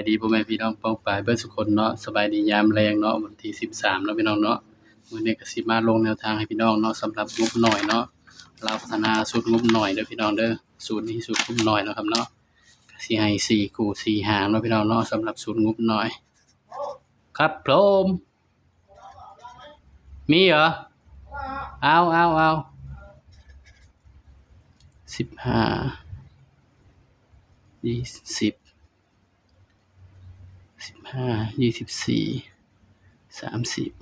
ดีพ่อแม่พี่น้องป้องปรายเบิดทุกคนเนาะสบายดียามแลงเนาะวันที่13เนาะพี่น้องเนาะมื้อนี้ก็สิมาลงแนวทางให้พี่น้องเนาะสำหรับงบน้อยเนาะลาวพัฒนาสูตรงบน้อยเด้อพี่น้องเด้อสูตรนี้สูตรงบน้อยเนาะครับเนาะก็สิให้4คู่4หางเนาะพี่น้องเนาะสำหรับสูตรงบน้อยครับผมมีเหรอเอา15 20 15 24 30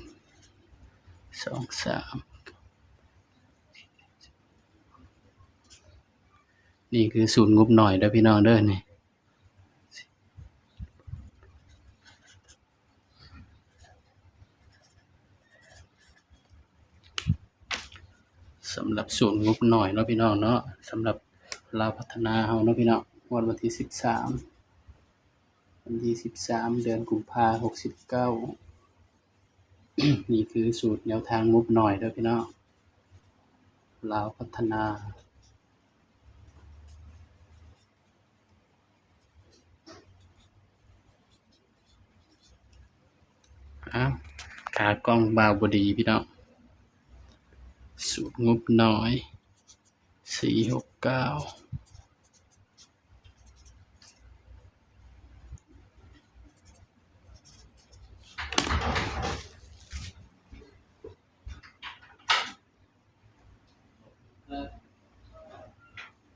23นี่คือสูตรงบหน่อยเด้อพี่น้องเด้อนี่สำหรับสูตรงบหน่อยเนาะพี่น้องเนาะสำหรับลาวพัฒนาเฮาเนาะพี่น้องวันที่13เดือนกุมภาพันธ์69นี่คือสูตรแนวทางงบหน่อยเด้อพี่น้องลาวพัฒนาขากล้องบาวบดีพี่น้องสูตรงบน้อย469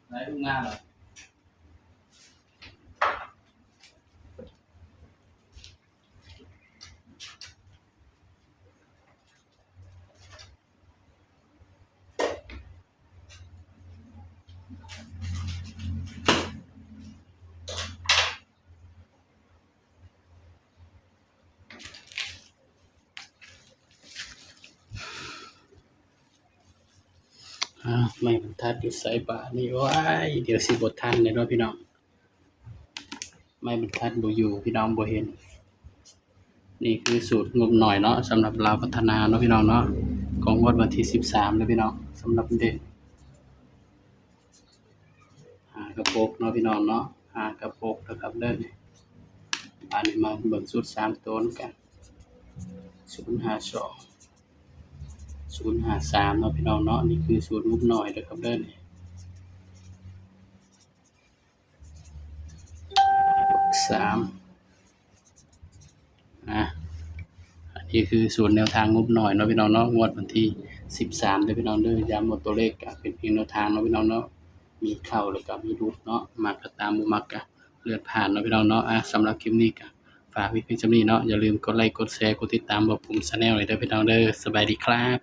ไหนดูงานเหรอไม่บรรทัดอยู่ไสบ่านี่ว้ายเดี๋ยวสิบ่ทันเด้เนาะพี่น้องไม่บรรทัดบ่อยู่พี่น้องบ่เห็นนี่คือสูตรงบหน่อยเนาะสำหรับลาวพัฒนาเนาะพี่น้องเนาะของงวดวันที่13เด้อพี่น้องสำหรับเด็กกระโปกเนาะพี่น้องเนาะกระโปกนะครับเด้ออันนี้มาเบิ่งสูตร3ตัวนำกัน052 053เนาะพี่น้องเนาะนี่คือสูตรงบหน่อยเด้อครับเด้อนี่3อันนี้คือสูตรแนวทางงบหน่อยเนาะพี่น้องเนาะงวดวันที่13เด้อพี่น้องเด้อย้ำว่าตัวเลขก็เป็นเพียงแนวทางเนาะพี่น้องเนาะมีเข้าแล้วก็มีหลุดเนาะมักก็ตามบ่มักก็เลื่อนผ่านเนาะพี่น้องเนาะสำหรับคลิปนี้ก็ฝากไว้เพียงเท่านี้เนาะอย่าลืมกดไลค์กดแชร์กดติดตามบ่ปุ่ม Channel เลยเด้อพี่น้องเด้อสบายดีครับ